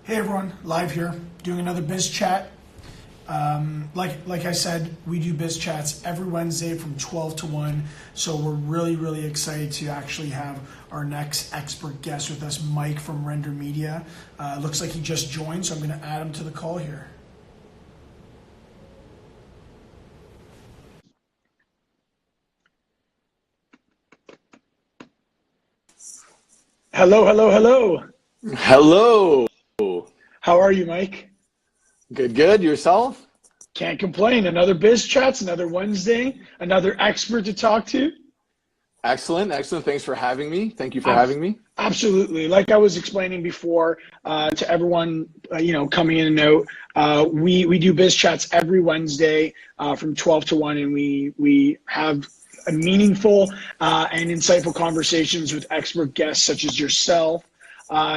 Hey everyone, live here, doing another biz chat. Like I said, we do biz chats every Wednesday from 12 to 1. So we're really excited to actually have our next expert guest with us, Mike from Render Media. Looks like he just joined, so I'm going to add him to the call here. Hello. Hello. How are you, Mike? Good. Yourself? Can't complain. Another biz chats, another Wednesday, another expert to talk to. Excellent. Thanks for having me. Thank you for having me. Absolutely. Like I was explaining before to everyone, coming in and out, we do biz chats every Wednesday from 12 to 1, and we have a meaningful and insightful conversations with expert guests such as yourself.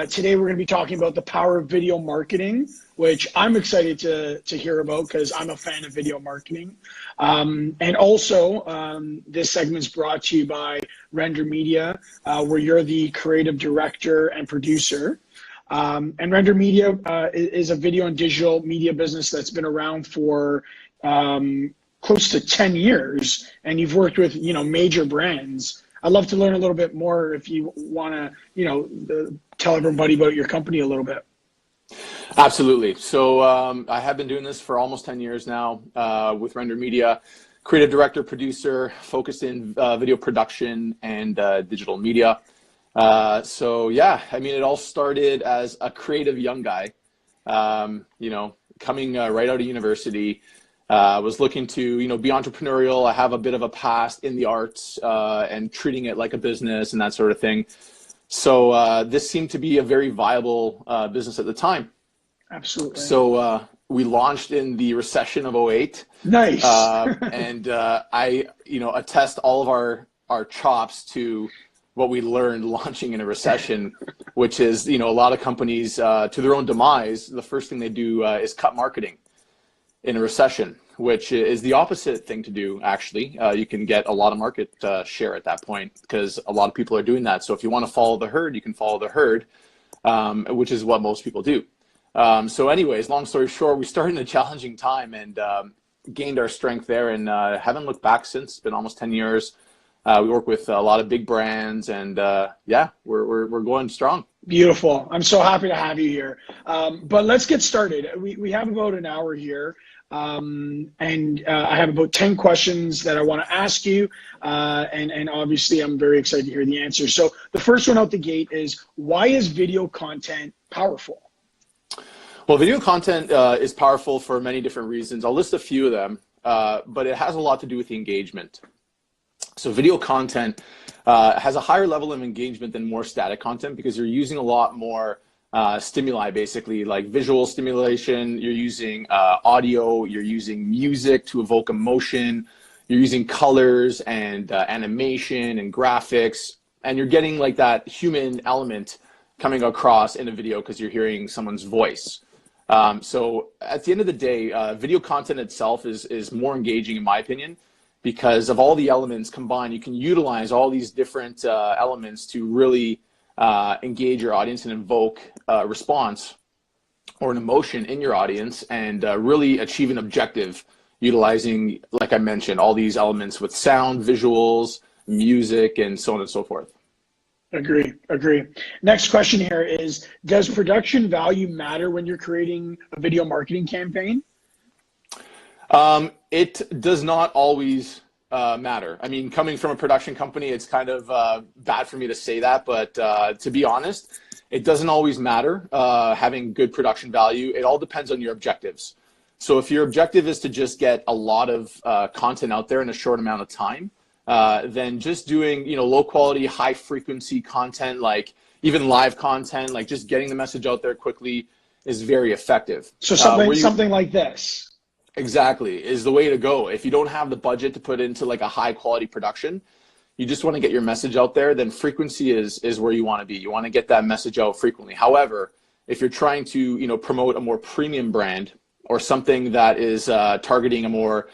Today we're going to be talking about the power of video marketing, which I'm excited to hear about because I'm a fan of video marketing. And also, this segment is brought to you by Render Media, where you're the creative director and producer. And Render Media is a video and digital media business that's been around for close to 10 years, and you've worked with major brands. I'd love to learn a little bit more if you want to, tell everybody about your company a little bit. Absolutely. So I have been doing this for almost 10 years now with Render Media, creative director, producer, focused in video production and digital media. So yeah, I mean, it all started as a creative young guy, coming right out of university. Was looking to, be entrepreneurial. I have a bit of a past in the arts and treating it like a business and that sort of thing. So this seemed to be a very viable business at the time. Absolutely. So we launched in the recession of '08. Nice. And I, attest all of our chops to what we learned launching in a recession, which is, a lot of companies to their own demise, the first thing they do is cut marketing in a recession, which is the opposite thing to do, actually. You can get a lot of market share at that point because a lot of people are doing that. So if you want to follow the herd, you can follow the herd, which is what most people do. So anyways, long story short, we started in a challenging time and gained our strength there and haven't looked back since. It's been almost 10 years. We work with a lot of big brands and yeah, we're going strong. Beautiful. I'm so happy to have you here. But let's get started. We have about an hour here. And I have about 10 questions that I want to ask you. And obviously I'm very excited to hear the answers. So the first one out the gate is, why is video content powerful? Well, video content is powerful for many different reasons. I'll list a few of them, but it has a lot to do with the engagement. So video content has a higher level of engagement than more static content because you're using a lot more stimuli, basically, like visual stimulation. You're using audio, you're using music to evoke emotion, you're using colors and animation and graphics, and you're getting like that human element coming across in a video because you're hearing someone's voice. So at the end of the day, video content itself is more engaging, in my opinion, because of all the elements combined. You can utilize all these different elements to really engage your audience and invoke a response or an emotion in your audience and really achieve an objective utilizing, like I mentioned, all these elements with sound, visuals, music, and so on and so forth. Agree. Next question here is, does production value matter when you're creating a video marketing campaign? It does not always matter. I mean, coming from a production company, it's kind of bad for me to say that, but to be honest, it doesn't always matter having good production value. It all depends on your objectives. So if your objective is to just get a lot of content out there in a short amount of time, then just doing low quality, high frequency content, like even live content, like just getting the message out there quickly is very effective. So something like this. Exactly, is the way to go. If you don't have the budget to put into like a high quality production, you just want to get your message out there, then frequency is where you want to be. You want to get that message out frequently. However, if you're trying to promote a more premium brand or something that is targeting a more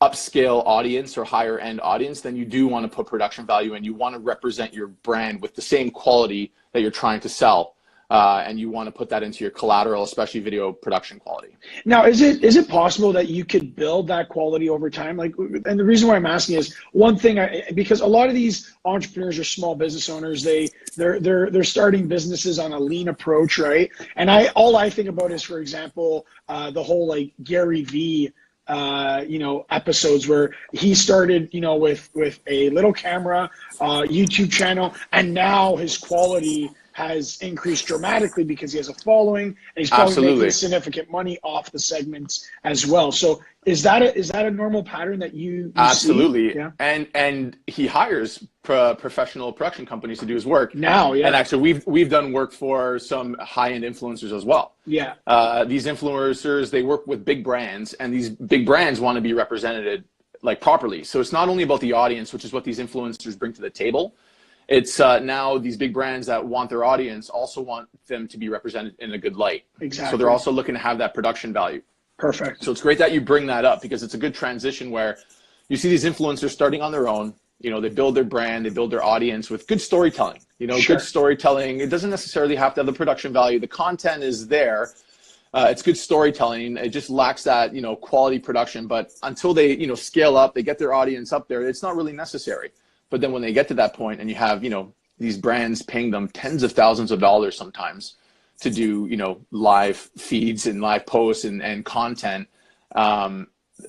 upscale audience or higher end audience, then you do want to put production value in. You want to represent your brand with the same quality that you're trying to sell. and you want to put that into your collateral, especially video production quality. Now, is it possible that you could build that quality over time? Like, and the reason why I'm asking is one thing, because a lot of these entrepreneurs are small business owners. They're starting businesses on a lean approach, right? And all I think about is, for example, the whole like Gary V episodes where he started, with a little camera, YouTube channel, and now his quality has increased dramatically because he has a following, and he's probably making significant money off the segments as well. So is that a normal pattern that you Absolutely. see? Yeah. And he hires professional production companies to do his work now. Yeah. And actually we've done work for some high-end influencers as well. Yeah. These influencers, they work with big brands, and these big brands want to be represented like properly. So it's not only about the audience, which is what these influencers bring to the table. It's now these big brands that want their audience also want them to be represented in a good light. Exactly. So they're also looking to have that production value. Perfect. So it's great that you bring that up, because it's a good transition where you see these influencers starting on their own. They build their brand, they build their audience with good storytelling. Sure. Good storytelling. It doesn't necessarily have to have the production value. The content is there. It's good storytelling. It just lacks that, quality production. But until they, scale up, they get their audience up there, it's not really necessary. But then when they get to that point and you have, these brands paying them tens of thousands of dollars sometimes to do, live feeds and live posts and content,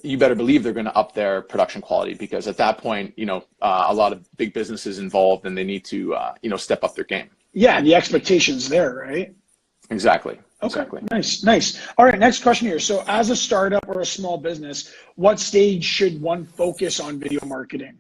you better believe they're going to up their production quality, because at that point, a lot of big businesses involved, and they need to, step up their game. Yeah, the expectation's there, right? Exactly. Okay. Exactly. Nice. All right, next question here. So as a startup or a small business, what stage should one focus on video marketing?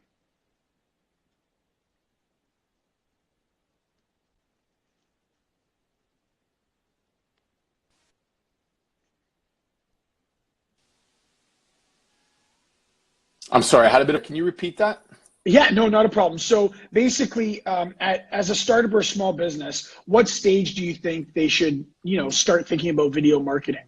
I'm sorry, I had a bit of, can you repeat that? Yeah, no, not a problem. So basically, as a startup or a small business, what stage do you think they should, start thinking about video marketing?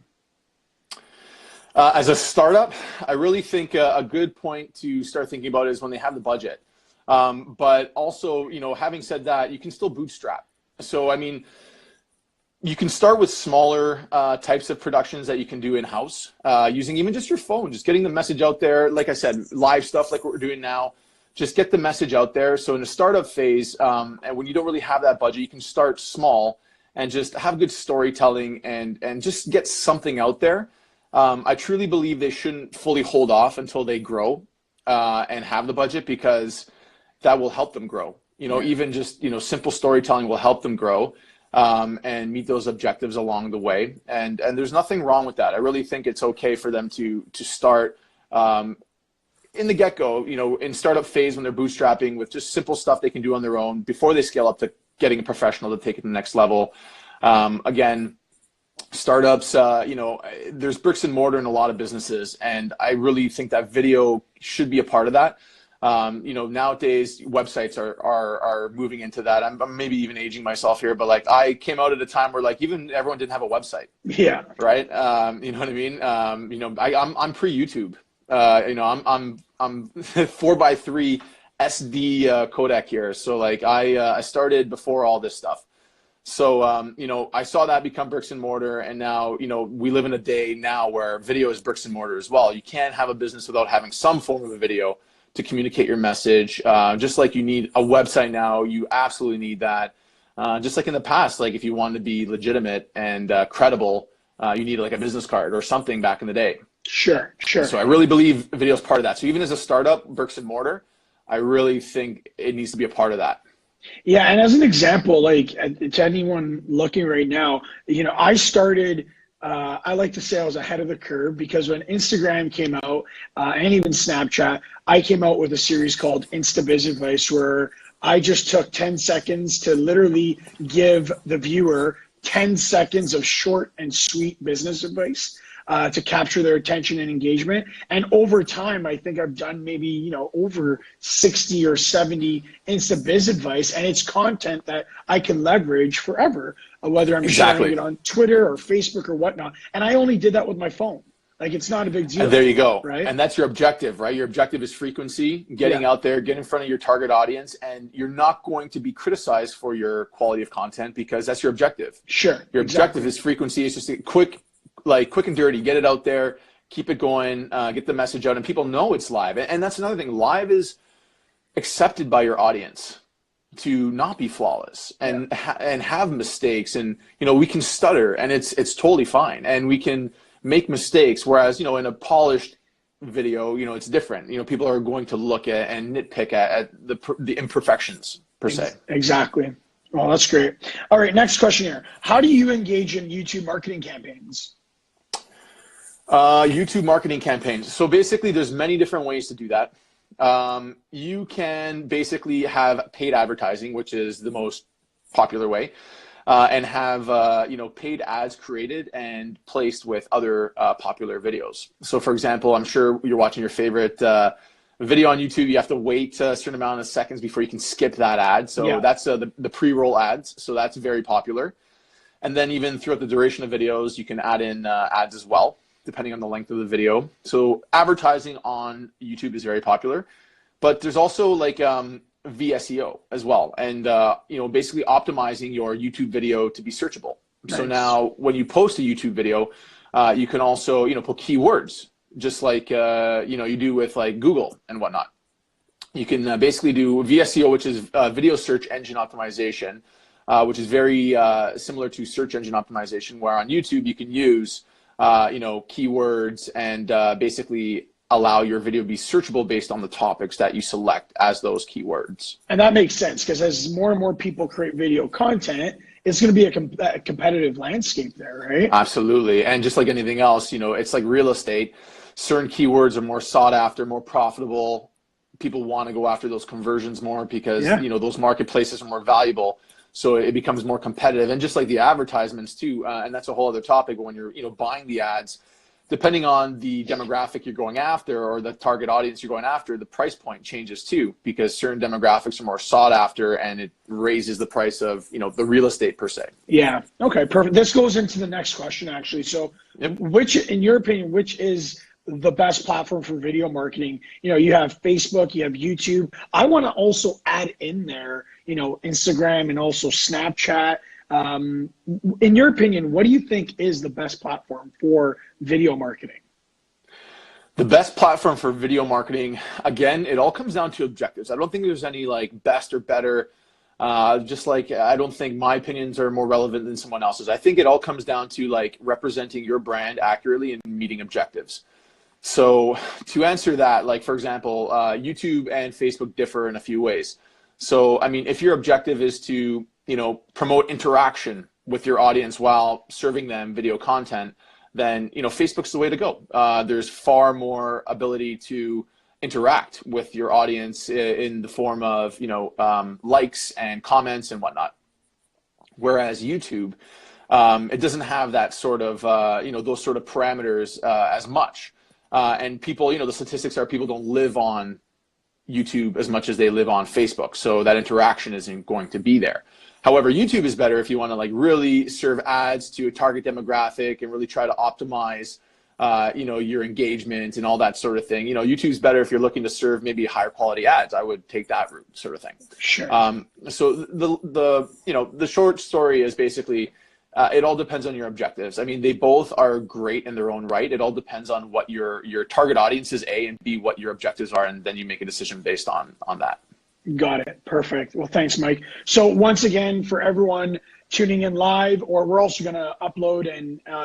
As a startup, I really think a good point to start thinking about is when they have the budget. But also, having said that, you can still bootstrap. So, I mean, you can start with smaller types of productions that you can do in-house, using even just your phone, just getting the message out there. Like I said, live stuff like what we're doing now, just get the message out there. So in the startup phase, and when you don't really have that budget, you can start small and just have good storytelling and just get something out there. I truly believe they shouldn't fully hold off until they grow and have the budget, because that will help them grow. Even just, simple storytelling will help them grow. And meet those objectives along the way, and there's nothing wrong with that. I really think it's okay for them to start in the get-go, in startup phase when they're bootstrapping with just simple stuff they can do on their own before they scale up to getting a professional to take it to the next level. Again, startups, there's bricks and mortar in a lot of businesses, and I really think that video should be a part of that. Nowadays websites are moving into that. I'm maybe even aging myself here, but like I came out at a time where like even everyone didn't have a website. Yeah. Right. You know what I mean? I'm pre-YouTube. I'm 4:3 SD codec here. So like I started before all this stuff. So, I saw that become bricks and mortar, and now, we live in a day now where video is bricks and mortar as well. You can't have a business without having some form of a video to communicate your message. Just like you need a website now, you absolutely need that. Just like in the past, like if you wanted to be legitimate and credible, you need like a business card or something back in the day. Sure. So I really believe video is part of that. So even as a startup, bricks and mortar, I really think it needs to be a part of that. Yeah, and as an example, like to anyone looking right now, I started, I like to say I was ahead of the curve, because when Instagram came out and even Snapchat, I came out with a series called InstaBiz Advice, where I just took 10 seconds to literally give the viewer 10 seconds of short and sweet business advice to capture their attention and engagement. And over time, I think I've done maybe, over 60 or 70 InstaBiz advice, and it's content that I can leverage forever, whether I'm sharing it on Twitter or Facebook or whatnot. And I only did that with my phone. Like, it's not a big deal. And there you go. Right. And that's your objective, right? Your objective is frequency, getting out there, get in front of your target audience, and you're not going to be criticized for your quality of content because that's your objective. Sure. Your objective is frequency. It's just a quick and dirty, get it out there, keep it going, get the message out, and people know it's live. And that's another thing. Live is accepted by your audience to not be flawless and have mistakes, and we can stutter, and it's totally fine, and we can make mistakes, whereas in a polished video it's different. People are going to look at and nitpick at the imperfections per se. Exactly. Well, that's great. All right, next question here. How do you engage in YouTube marketing campaigns? YouTube marketing campaigns. So basically there's many different ways to do that. You can basically have paid advertising, which is the most popular way, and have paid ads created and placed with other popular videos. So for example, I'm sure you're watching your favorite video on YouTube. You have to wait a certain amount of seconds before you can skip that ad. So that's the pre-roll ads. So that's very popular. And then even throughout the duration of videos, you can add in ads as well, depending on the length of the video. So advertising on YouTube is very popular, but there's also like VSEO as well. And, basically optimizing your YouTube video to be searchable. Nice. So now when you post a YouTube video, you can also, put keywords, just like, you do with like Google and whatnot. You can basically do VSEO, which is video search engine optimization, which is very similar to search engine optimization, where on YouTube you can use keywords and basically allow your video to be searchable based on the topics that you select as those keywords. And that makes sense, because as more and more people create video content, it's going to be a competitive landscape there, right? Absolutely. And just like anything else, it's like real estate. Certain keywords are more sought after, more profitable. People want to go after those conversions more because, those marketplaces are more valuable. So it becomes more competitive, and just like the advertisements too, and that's a whole other topic. When you're buying the ads, depending on the demographic you're going after or the target audience you're going after, the price point changes too, because certain demographics are more sought after, and it raises the price of the real estate per se. Yeah. Okay. Perfect. This goes into the next question actually. So, which, in your opinion, which is the best platform for video marketing? You have Facebook, you have YouTube. I want to also add in there, Instagram and also Snapchat. In your opinion, what do you think is the best platform for video marketing? The best platform for video marketing, again, it all comes down to objectives. I don't think there's any like best or better. Just like I don't think my opinions are more relevant than someone else's. I think it all comes down to like representing your brand accurately and meeting objectives. So to answer that, like for example, YouTube and Facebook differ in a few ways. So, I mean, if your objective is to, promote interaction with your audience while serving them video content, then, Facebook's the way to go. There's far more ability to interact with your audience in the form of, likes and comments and whatnot. Whereas YouTube, it doesn't have that sort of, those sort of parameters as much. And people, the statistics are people don't live on YouTube as much as they live on Facebook. So that interaction isn't going to be there. However, YouTube is better if you want to like really serve ads to a target demographic and really try to optimize, your engagement and all that sort of thing. YouTube's better if you're looking to serve maybe higher quality ads. I would take that route, sort of thing. Sure. So the short story is basically, it all depends on your objectives. I mean, they both are great in their own right. It all depends on what your target audience is, A, and B, what your objectives are, and then you make a decision based on that. Got it. Perfect. Well, thanks, Mike. So once again, for everyone tuning in live, or we're also going to upload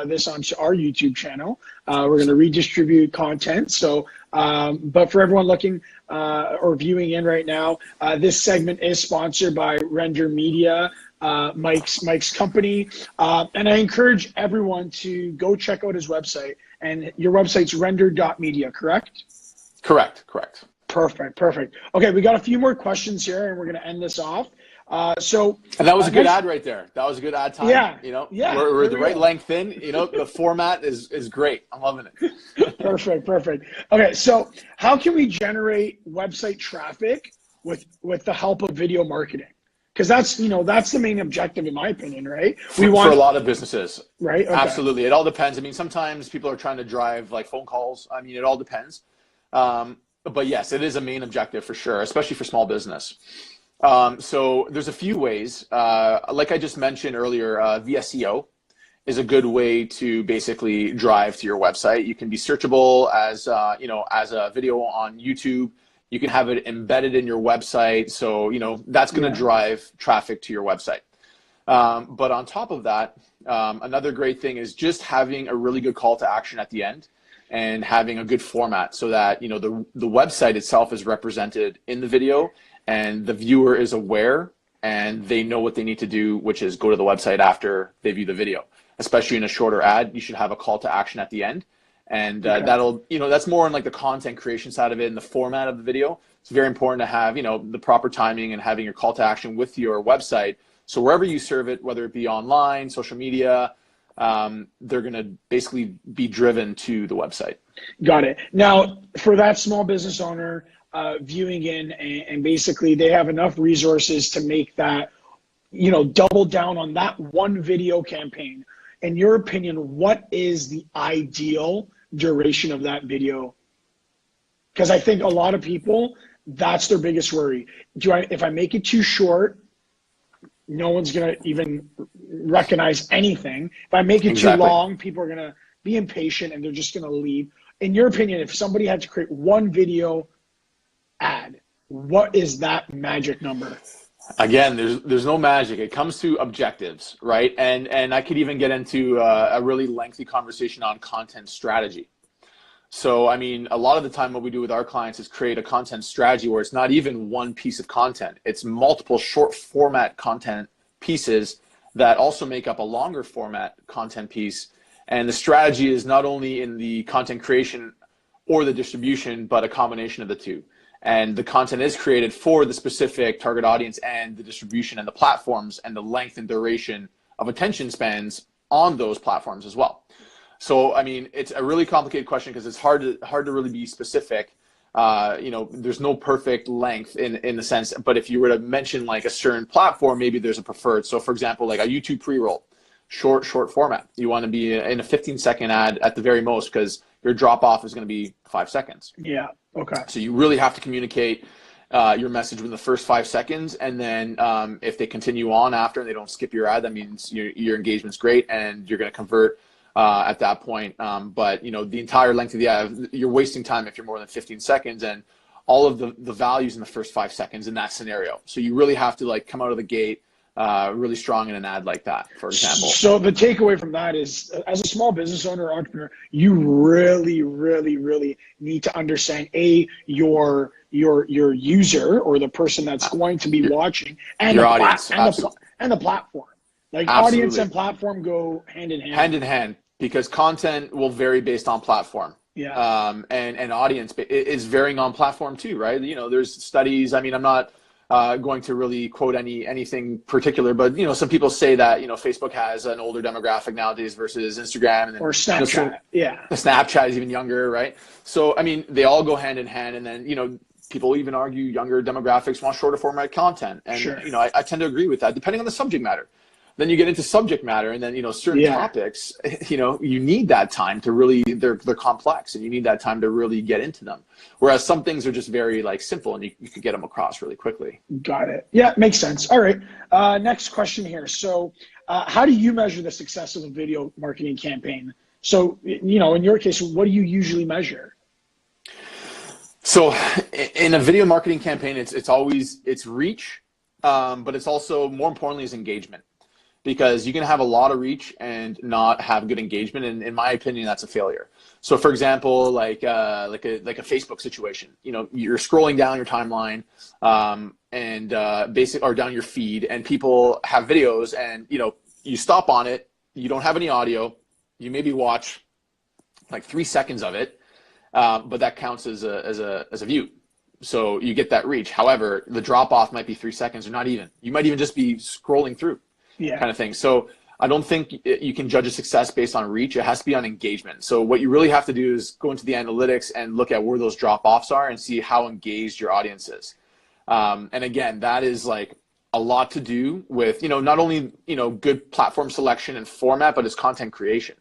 this onto our YouTube channel. We're going to redistribute content. So, but for everyone looking or viewing in right now, this segment is sponsored by Render Media, Mike's company. And I encourage everyone to go check out his website. And your website's render.media, correct? Correct. Perfect. Okay, we got a few more questions here, and we're going to end this off. And that was a good ad right there. That was a good ad time. Yeah. We're the right length in. The format is great. I'm loving it. Perfect. Okay, so how can we generate website traffic with the help of video marketing? Because that's, that's the main objective, in my opinion, right? For a lot of businesses. Right? Okay. Absolutely. It all depends. I mean, sometimes people are trying to drive like phone calls. I mean, it all depends. But yes, it is a main objective for sure, especially for small business. So there's a few ways. Like I just mentioned earlier, VSEO is a good way to basically drive to your website. You can be searchable as, as a video on YouTube. You can have it embedded in your website. So, that's going to drive traffic to your website. But on top of that, another great thing is just having a really good call to action at the end and having a good format so that, the website itself is represented in the video and the viewer is aware and they know what they need to do, which is go to the website after they view the video. Especially in a shorter ad, you should have a call to action at the end. And that'll, that's more on like the content creation side of it and the format of the video. It's very important to have, the proper timing and having your call to action with your website. So wherever you serve it, whether it be online, social media, they're going to basically be driven to the website. Got it. Now, for that small business owner viewing in and basically they have enough resources to make that, double down on that one video campaign. In your opinion, what is the ideal duration of that video? Because I think a lot of people, that's their biggest worry. If I make it too short, no one's going to even recognize anything. If I make it too long, people are going to be impatient and they're just going to leave. In your opinion, if somebody had to create one video ad, what is that magic number? Again, there's no magic. It comes to objectives, right? And I could even get into a really lengthy conversation on content strategy. So, I mean, a lot of the time what we do with our clients is create a content strategy where it's not even one piece of content. It's multiple short format content pieces that also make up a longer format content piece. And the strategy is not only in the content creation or the distribution, but a combination of the two. And the content is created for the specific target audience and the distribution and the platforms and the length and duration of attention spans on those platforms as well. So, I mean, it's a really complicated question because it's hard to really be specific. There's no perfect length in the sense, but if you were to mention like a certain platform, maybe there's a preferred. So for example, like a YouTube pre-roll, short format. You want to be in a 15-second ad at the very most because your drop off is going to be 5 seconds. Yeah. Okay. So you really have to communicate your message within the first 5 seconds. And then if they continue on after and they don't skip your ad, that means your engagement's great and you're going to convert at that point. But the entire length of the ad, you're wasting time if you're more than 15 seconds and all of the values in the first 5 seconds in that scenario. So you really have to like come out of the gate really strong in an ad like that, for example. So the takeaway from that is, as a small business owner or entrepreneur, you really, really, really need to understand your user or the person that's going to be watching and your the audience, and the platform. Like Absolutely. Audience and platform go hand in hand. Hand in hand, because content will vary based on platform. Yeah. And audience is varying on platform too, right? There's studies. I mean, I'm not going to really quote anything particular, but some people say that Facebook has an older demographic nowadays versus Instagram, and then, or Snapchat. Snapchat is even younger, right? So I mean, they all go hand in hand, and then people even argue younger demographics want shorter format content, and sure. I tend to agree with that, depending on the subject matter. Then you get into subject matter, and then certain topics, you need that time to really they're complex, and you need that time to really get into them. Whereas some things are just very like simple, and you can get them across really quickly. Got it. Yeah, makes sense. All right. Next question here. So, how do you measure the success of a video marketing campaign? So, in your case, what do you usually measure? So, in a video marketing campaign, it's always reach, but it's also more importantly is engagement. Because you can have a lot of reach and not have good engagement, and in my opinion, that's a failure. So, for example, like a Facebook situation, you're scrolling down your timeline, or down your feed, and people have videos, and you stop on it, you don't have any audio, you maybe watch like 3 seconds of it, but that counts as a view. So you get that reach. However, the drop off might be 3 seconds or not even. You might even just be scrolling through. Yeah. Kind of thing. So I don't think you can judge a success based on reach. It has to be on engagement. So what you really have to do is go into the analytics and look at where those drop-offs are and see how engaged your audience is. And again, that is like a lot to do with, not only, good platform selection and format, but it's content creation.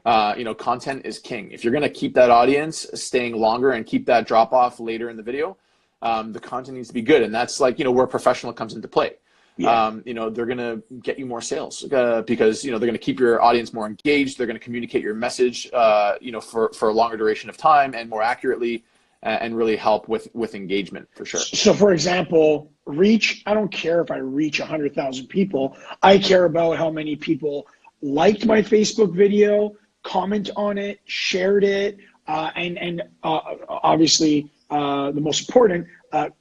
Content is king. If you're going to keep that audience staying longer and keep that drop off later in the video, the content needs to be good. And that's like, where professional comes into play. Yeah. They're going to get you more sales because, they're going to keep your audience more engaged. They're going to communicate your message, for a longer duration of time and more accurately, and really help with engagement for sure. So for example, reach, I don't care if I reach 100,000 people. I care about how many people liked my Facebook video, comment on it, shared it, and obviously the most important,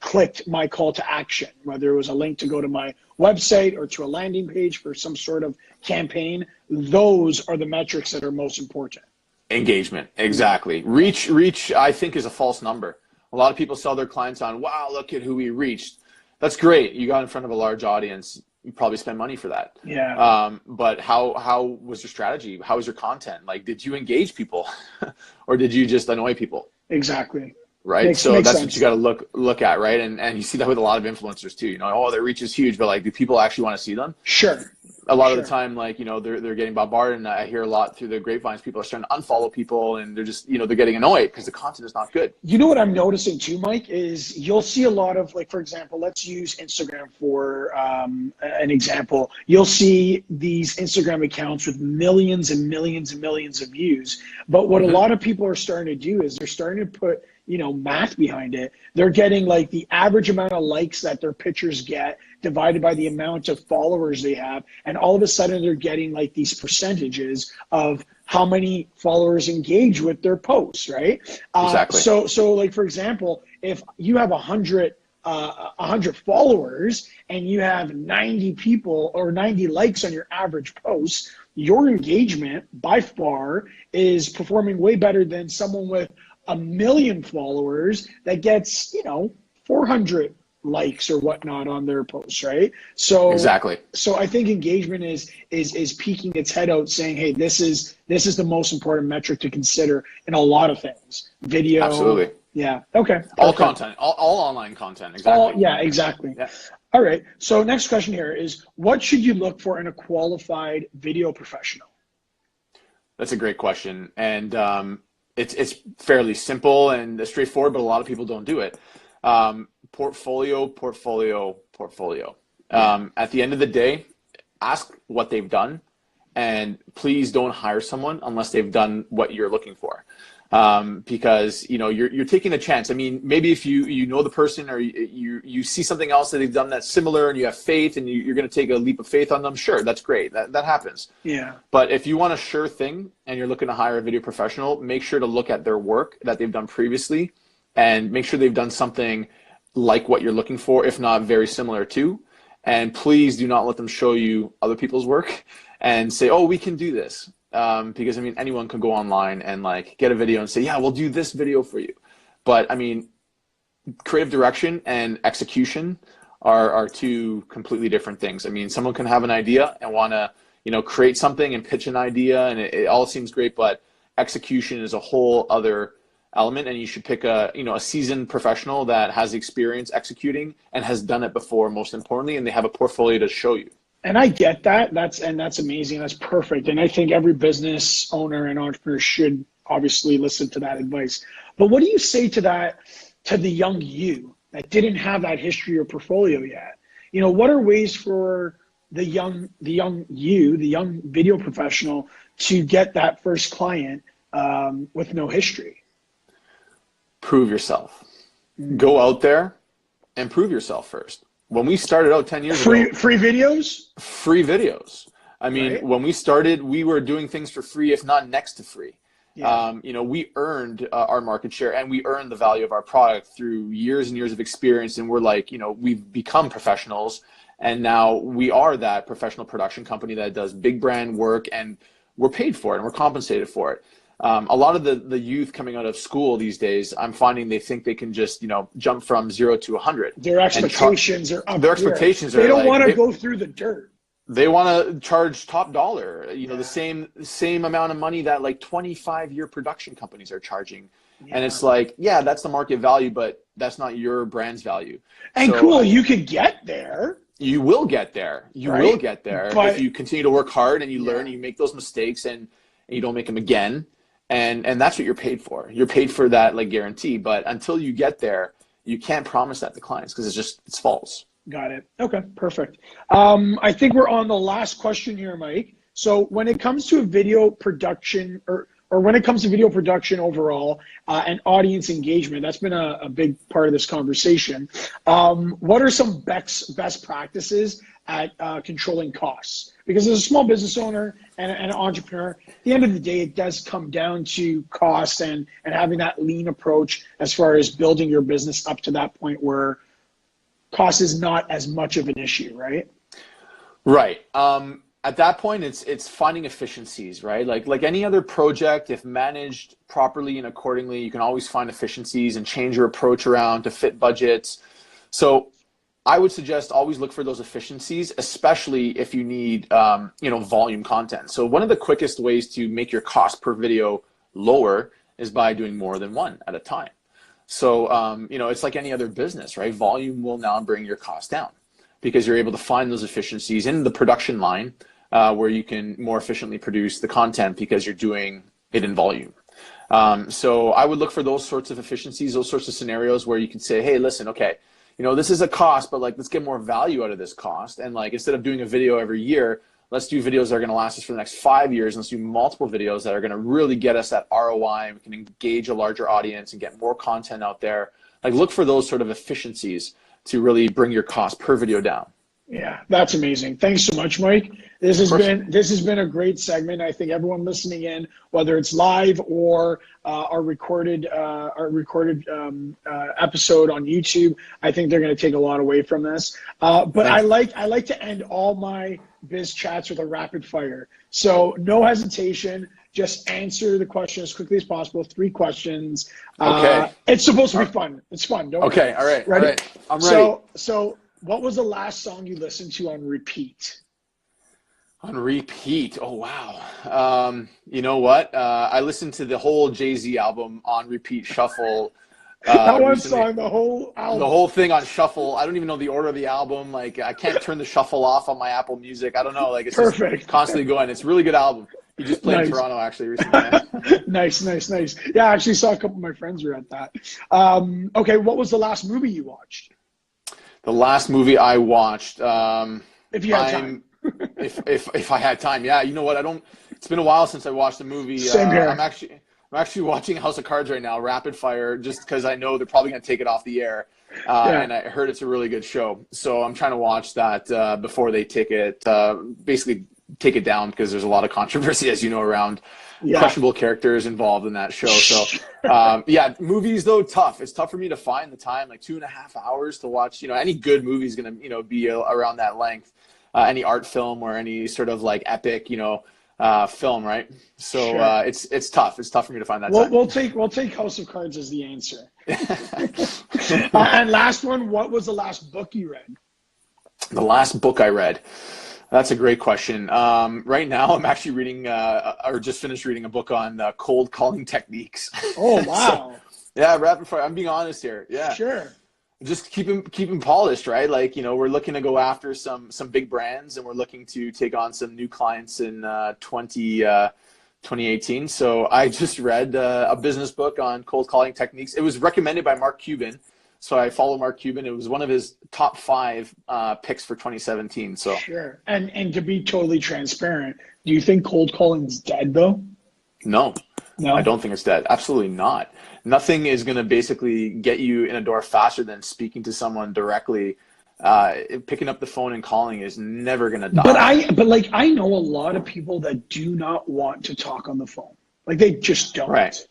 clicked my call to action, whether it was a link to go to my website or to a landing page for some sort of campaign. Those are the metrics that are most important. Engagement, exactly. Reach, I think, is a false number. A lot of people sell their clients on, wow, look at who we reached. That's great. You got in front of a large audience. You probably spend money for that. Yeah. But how was your strategy? How was your content? Like, did you engage people or did you just annoy people? Exactly. Right. Makes that's sense. what you got to look at. Right. And you see that with a lot of influencers too, oh, their reach is huge, but like, do people actually want to see them? Sure. A lot of the time, like, they're getting bombarded, and I hear a lot through the grapevines, people are starting to unfollow people, and they're just, they're getting annoyed because the content is not good. You know what I'm noticing too, Mike, is you'll see a lot of, like, for example, let's use Instagram for an example. You'll see these Instagram accounts with millions and millions and millions of views. But what a lot of people are starting to do is they're starting to put, math behind it. They're getting like the average amount of likes that their pictures get divided by the amount of followers they have. And all of a sudden they're getting like these percentages of how many followers engage with their posts, right? Exactly. So like, for example, if you have 100 followers and you have 90 people or 90 likes on your average post, your engagement by far is performing way better than someone with 1 million followers that gets, 400 likes or whatnot on their posts, right? So exactly. So I think engagement is peeking its head out, saying, hey, this is the most important metric to consider in a lot of things. Video. Absolutely. Yeah. Okay. All content, all online content. Exactly. Exactly. Yeah. All right. So next question here is, what should you look for in a qualified video professional? That's a great question. And it's fairly simple and straightforward, but a lot of people don't do it. Portfolio. At the end of the day, ask what they've done, and please don't hire someone unless they've done what you're looking for. Because you're taking a chance. I mean, maybe if you know the person, or you see something else that they've done that's similar, and you have faith, and you're going to take a leap of faith on them. Sure, that's great. That happens. Yeah. But if you want a sure thing and you're looking to hire a video professional, make sure to look at their work that they've done previously, and make sure they've done something like what you're looking for, if not very similar to. And please do not let them show you other people's work and say, oh, we can do this. Because I mean, anyone can go online and like get a video and say, yeah, we'll do this video for you. But I mean, creative direction and execution are two completely different things. I mean, someone can have an idea and want to, create something and pitch an idea, and it all seems great, but execution is a whole other element, and you should pick a seasoned professional that has experience executing and has done it before, most importantly, and they have a portfolio to show you. And I get that. That's amazing. That's perfect. And I think every business owner and entrepreneur should obviously listen to that advice. But what do you say to the young you that didn't have that history or portfolio yet? What are ways for the young video professional to get that first client with no history? Prove yourself. Go out there and prove yourself first. When we started out 10 years ago, free videos. I mean, right? When we started, we were doing things for free, if not next to free. Yeah. We earned our market share, and we earned the value of our product through years and years of experience. And we're like, we've become professionals, and now we are that professional production company that does big brand work, and we're paid for it and we're compensated for it. A lot of the youth coming out of school these days, I'm finding they think they can just, jump from 0 to 100. Their expectations are up. Their expectations are. They don't like, want to go through the dirt. They want to charge top dollar, the same amount of money that like 25-year production companies are charging. Yeah. And it's like, yeah, that's the market value, but that's not your brand's value. And so, cool, you could get there. You will get there. You right? will get there But if you continue to work hard and you yeah, learn, you make those mistakes and you don't make them again. And that's what you're paid for. You're paid for that like guarantee. But until you get there, you can't promise that to clients because it's false. got it. Okay, perfect. I think we're on the last question here, Mike. So when it comes to video production or when it comes to video production overall and audience engagement, that's been a big part of this conversation. What are some best practices at controlling costs? Because as a small business owner and an entrepreneur, at the end of the day, it does come down to cost and having that lean approach as far as building your business up to that point where cost is not as much of an issue, right? Right. At that point, it's finding efficiencies, right? Like any other project, if managed properly and accordingly, you can always find efficiencies and change your approach around to fit budgets. So I would suggest always look for those efficiencies, especially if you need volume content. So one of the quickest ways to make your cost per video lower is by doing more than one at a time. So it's like any other business, right? Volume will now bring your cost down because you're able to find those efficiencies in the production line where you can more efficiently produce the content because you're doing it in volume. So I would look for those sorts of efficiencies, those sorts of scenarios where you can say, hey, listen, okay, this is a cost, but like, let's get more value out of this cost. And like, instead of doing a video every year, let's do videos that are going to last us for the next 5 years. Let's do multiple videos that are going to really get us that ROI. We can engage a larger audience and get more content out there. Like, look for those sort of efficiencies to really bring your cost per video down. Yeah, that's amazing. Thanks so much, Mike. This has been a great segment. I think everyone listening in, whether it's live or our recorded episode on YouTube, I think they're going to take a lot away from this. But I like to end all my biz chats with a rapid fire. So no hesitation. Just answer the question as quickly as possible. 3 questions. Okay. It's supposed to be fun. It's fun. Don't worry. All right. Ready? All right. I'm ready. So what was the last song you listened to on repeat? On repeat? Oh, wow. You know what? I listened to the whole Jay-Z album on repeat shuffle. That one song, the whole album. The whole thing on shuffle. I don't even know the order of the album. Like, I can't turn the shuffle off on my Apple Music. I don't know. Like, it's perfect. Just constantly going. It's a really good album. He just played in Toronto actually recently. Nice. Yeah, I actually saw a couple of my friends were at that. Okay, what was the last movie you watched? The last movie I watched. If you had time. if I had time, yeah. You know what? It's been a while since I watched a movie. Same here. I'm actually watching House of Cards right now, rapid fire, just because I know they're probably going to take it off the air. And I heard it's a really good show, so I'm trying to watch that before they take it. Basically, take it down because there's a lot of controversy, as you know, around questionable characters involved in that show. So, movies though, tough. It's tough for me to find the time, like 2.5 hours to watch. Any good movie is going to, be around that length. Any art film or any sort of like epic, film, right? So it's tough. It's tough for me to find that time. We'll take House of Cards as the answer. And last one, what was the last book you read? The last book I read. That's a great question. Right now, I'm actually reading, or just finished reading a book on cold calling techniques. Oh, wow. So, rapid fire. I'm being honest here. Yeah. Sure. Just keep them polished, right? Like, we're looking to go after some big brands, and we're looking to take on some new clients in 2018. So I just read a business book on cold calling techniques. It was recommended by Mark Cuban. So I follow Mark Cuban. It was one of his top 5 picks for 2017. So sure. And to be totally transparent, do you think cold calling is dead though? No, I don't think it's dead. Absolutely not. Nothing is going to basically get you in a door faster than speaking to someone directly. Picking up the phone and calling is never going to die. But I know a lot of people that do not want to talk on the phone. Like they just don't. Right.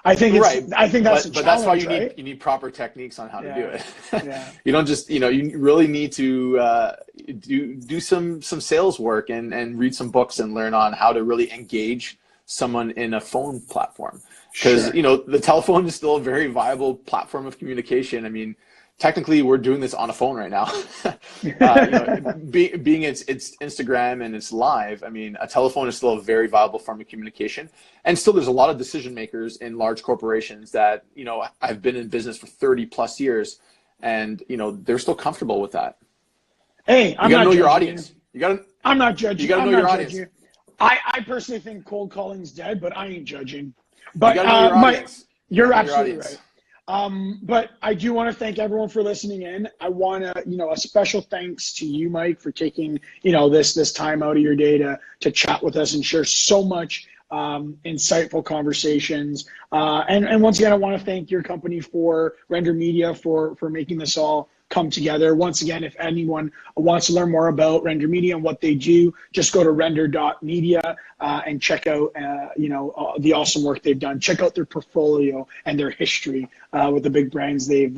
I think that's a challenge, but that's why you need proper techniques on how to do it. Yeah. You don't just, you really need to do some sales work and read some books and learn on how to really engage someone in a phone platform. Because, the telephone is still a very viable platform of communication. I mean, technically we're doing this on a phone right now. Being it's Instagram and it's live, I mean, a telephone is still a very viable form of communication. And still there's a lot of decision makers in large corporations that, I've been in business for 30 plus years and, they're still comfortable with that. Hey, I'm You got to not know your judging audience. I'm not judging. You got to know I'm your not audience. judging. I personally think cold calling's dead, but I ain't judging. You But got to know your audience. You got you're to know your absolutely audience. right. But I do want to thank everyone for listening in. I want to, a special thanks to you, Mike, for taking, this time out of your day to chat with us and share so much insightful conversations. And once again, I want to thank your company for Render Media for making this all come together. Once again, if anyone wants to learn more about Render Media and what they do, just go to render.media and check out, the awesome work they've done. Check out their portfolio and their history with the big brands they've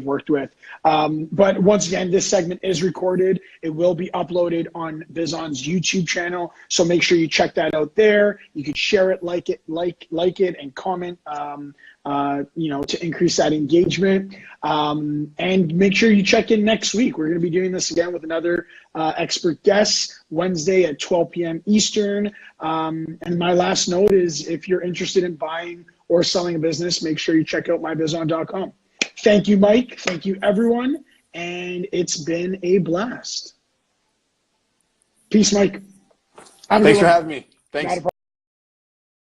worked with. But once again, this segment is recorded. It will be uploaded on Bizon's YouTube channel, so make sure you check that out there. You can share it, like it, and comment. To increase that engagement. And make sure you check in next week. We're going to be doing this again with another expert guest Wednesday at 12 p.m. Eastern. And my last note is if you're interested in buying or selling a business, make sure you check out mybizon.com. Thank you, Mike. Thank you, everyone. And it's been a blast. Peace, Mike. Thanks for having me. Thanks.